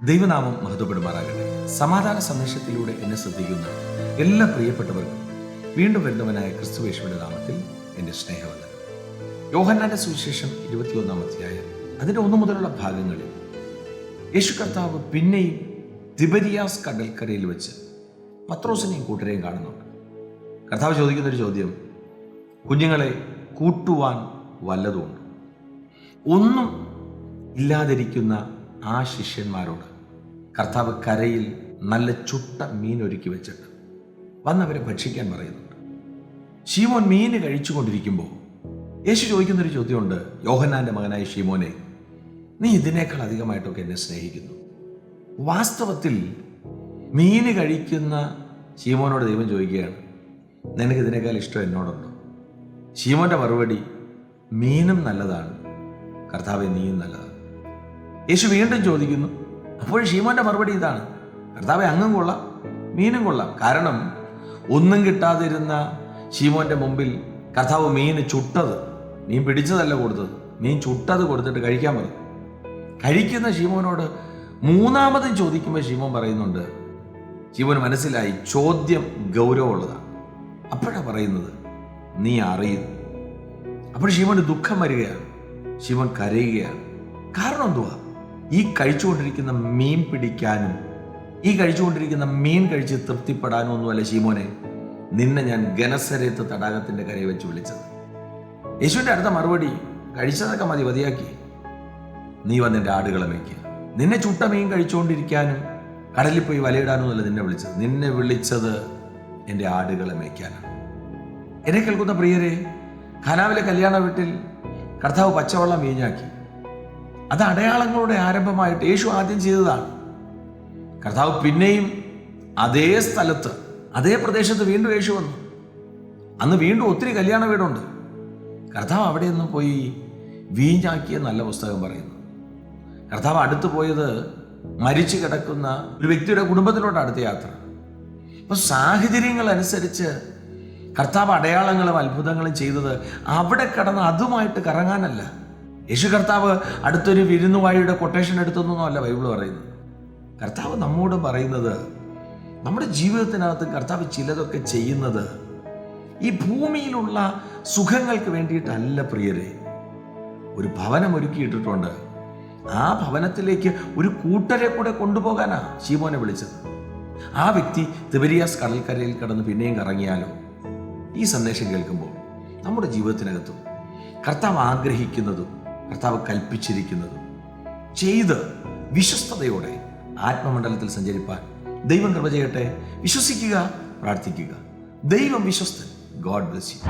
ദൈവനാമം മഹത്വപ്പെടുമാറാകട്ടെ. സമാധാന സന്ദേശത്തിലൂടെ എന്നെ ശ്രദ്ധിക്കുന്ന എല്ലാ പ്രിയപ്പെട്ടവർക്കും വീണ്ടും വരുന്നവനായ ക്രിസ്തുയേശുവിന്റെ നാമത്തിൽ എൻ്റെ സ്നേഹവന്ദനം. യോഹന്നാന്റെ സുവിശേഷം 21 അധ്യായം അതിൻ്റെ 1 മുതലുള്ള ഭാഗങ്ങളിൽ യേശു കർത്താവ് പിന്നെയും തിബരിയാസ് കടൽക്കരയിൽ വെച്ച് പത്രോസിനെയും കൂട്ടരെയും കാണുന്നുണ്ട്. കർത്താവ് ചോദിക്കുന്നൊരു ചോദ്യം, കുഞ്ഞുങ്ങളെ കൂട്ടുവാൻ വല്ലതുമുണ്ട്? ഒന്നും ഇല്ലാതിരിക്കുന്ന ആ ശിഷ്യന്മാരോട് കർത്താവ് കരയിൽ നല്ല ചുട്ട മീൻ ഒരുക്കി വെച്ചിട്ട് വന്നവരെ ഭക്ഷിക്കാൻ പറയുന്നുണ്ട്. ശീമോൻ മീൻ കഴിച്ചുകൊണ്ടിരിക്കുമ്പോൾ യേശു ചോദിക്കുന്നൊരു ചോദ്യമുണ്ട്, യോഹന്നാന്റെ മകനായ ശീമോനെ, നീ ഇതിനേക്കാൾ അധികമായിട്ടൊക്കെ എന്നെ സ്നേഹിക്കുന്നു. വാസ്തവത്തിൽ മീൻ കഴിക്കുന്ന ശീമോനോട് ദൈവം ചോദിക്കുകയാണ്, നിനക്ക് ഇതിനേക്കാൾ ഇഷ്ടം എന്നോടുണ്ടോ? ശീമോന്റെ മറുപടി, മീനും നല്ലതാണ് കർത്താവെ, നീയും നല്ലതാണ്. യേശു വീണ്ടും ചോദിക്കുന്നു. അപ്പോൾ ശീമോന്റെ മറുപടി ഇതാണ്, കർത്താവെ, അങ്ങും കൊള്ളാം മീനും കൊള്ളാം. കാരണം ഒന്നും കിട്ടാതിരുന്ന ശീമോന്റെ മുമ്പിൽ കർത്താവ് മീൻ ചുട്ടത്, മീൻ പിടിച്ചതല്ല കൊടുത്തത്, മീൻ ചുട്ടത് കൊടുത്തിട്ട് കഴിക്കാൻ പറഞ്ഞു. കഴിക്കുന്ന ശീമോനോട് മൂന്നാമതും ചോദിക്കുമ്പോൾ ശീമോൻ പറയുന്നുണ്ട്, ശീമോന് മനസ്സിലായി ചോദ്യം ഗൗരവമുള്ളതാണ്. അപ്പോഴാണ് പറയുന്നത്, നീ അറിയുന്നു. അപ്പോൾ ശീമോന് ദുഃഖം വരികയാണ്, ശീമോൻ കരയുകയാണ്. കാരണം എന്തുവാ? ഈ കഴിച്ചുകൊണ്ടിരിക്കുന്ന മീൻ പിടിക്കാനും ഈ കഴിച്ചുകൊണ്ടിരിക്കുന്ന മീൻ കഴിച്ച് തൃപ്തിപ്പെടാനും ഒന്നുമല്ല ശീമോനെ, നിന്നെ ഞാൻ ഗനസരത്ത് തടാകത്തിന്റെ കരയിൽ വെച്ച് വിളിച്ചത്. യേശുവിന്റെ അടുത്ത മറുപടി, കഴിച്ചതൊക്കെ മതിയാക്കി, നീ വന്നെൻ്റെ ആടുകളെ മേയ്ക്കുക. നിന്നെ ചുട്ട മീൻ കഴിച്ചുകൊണ്ടിരിക്കാനും കടലിൽ പോയി വലയിടാനും അല്ല നിന്നെ വിളിച്ചത്. നിന്നെ വിളിച്ചത് എൻ്റെ ആടുകളെ മേയ്ക്കാനാണ്. എന്നെ കേൾക്കുന്ന പ്രിയരെ, ഖനാവിലെ കല്യാണ വീട്ടിൽ കർത്താവ് പച്ചവെള്ളം വീഞ്ഞാക്കി. അത് അടയാളങ്ങളുടെ ആരംഭമായിട്ട് യേശു ആദ്യം ചെയ്തതാണ്. കർത്താവ് പിന്നെയും അതേ സ്ഥലത്ത്, അതേ പ്രദേശത്ത് വീണ്ടും യേശു വന്നു. അന്ന് വീണ്ടും ഒത്തിരി കല്യാണ വീടുണ്ട്. കർത്താവ് അവിടെയൊന്നും പോയി വീഞ്ഞാക്കിയ നല്ല പുസ്തകം പറയുന്നു. കർത്താവ് അടുത്ത് പോയത് മരിച്ചു കിടക്കുന്ന ഒരു വ്യക്തിയുടെ കുടുംബത്തിലോട്ട് അടുത്ത യാത്ര. അപ്പോൾ സാഹചര്യങ്ങൾ അനുസരിച്ച് കർത്താവ് അടയാളങ്ങളും അത്ഭുതങ്ങളും ചെയ്തത് അവിടെ കിടന്ന് അതുമായിട്ട് കറങ്ങാനല്ല. യേശു കർത്താവ് അടുത്തൊരു വിരുന്നുവാഴിയുടെ കൊട്ടേഷൻ എടുത്തൊന്നുമല്ല ബൈബിൾ പറയുന്നത്. കർത്താവ് നമ്മോട് പറയുന്നത്, നമ്മുടെ ജീവിതത്തിനകത്ത് കർത്താവ് ചിലതൊക്കെ ചെയ്യുന്നത് ഈ ഭൂമിയിലുള്ള സുഖങ്ങൾക്ക് വേണ്ടിയിട്ടല്ല പ്രിയരെ. ഒരു ഭവനം ഒരുക്കിയിട്ടിട്ടുണ്ട്. ആ ഭവനത്തിലേക്ക് ഒരു കൂട്ടരെ കൂടെ കൊണ്ടുപോകാനാ ശീമോനെ വിളിച്ചത്. ആ വ്യക്തി തിബരിയാസ് കടൽക്കരയിൽ കിടന്ന് പിന്നെയും കറങ്ങിയാലോ? ഈ സന്ദേശം കേൾക്കുമ്പോൾ നമ്മുടെ ജീവിതത്തിനകത്തും കർത്താവ് ആഗ്രഹിക്കുന്നതും കർത്താവ് കൽപ്പിച്ചിരിക്കുന്നതും ചെയ്ത് വിശ്വസ്തയോടെ ആത്മമണ്ഡലത്തിൽ സഞ്ചരിപ്പാൻ ദൈവം കൃപ ചെയ്യട്ടെ. വിശ്വസിക്കുക, പ്രാർത്ഥിക്കുക. ദൈവം വിശ്വസ്തൻ. God bless U.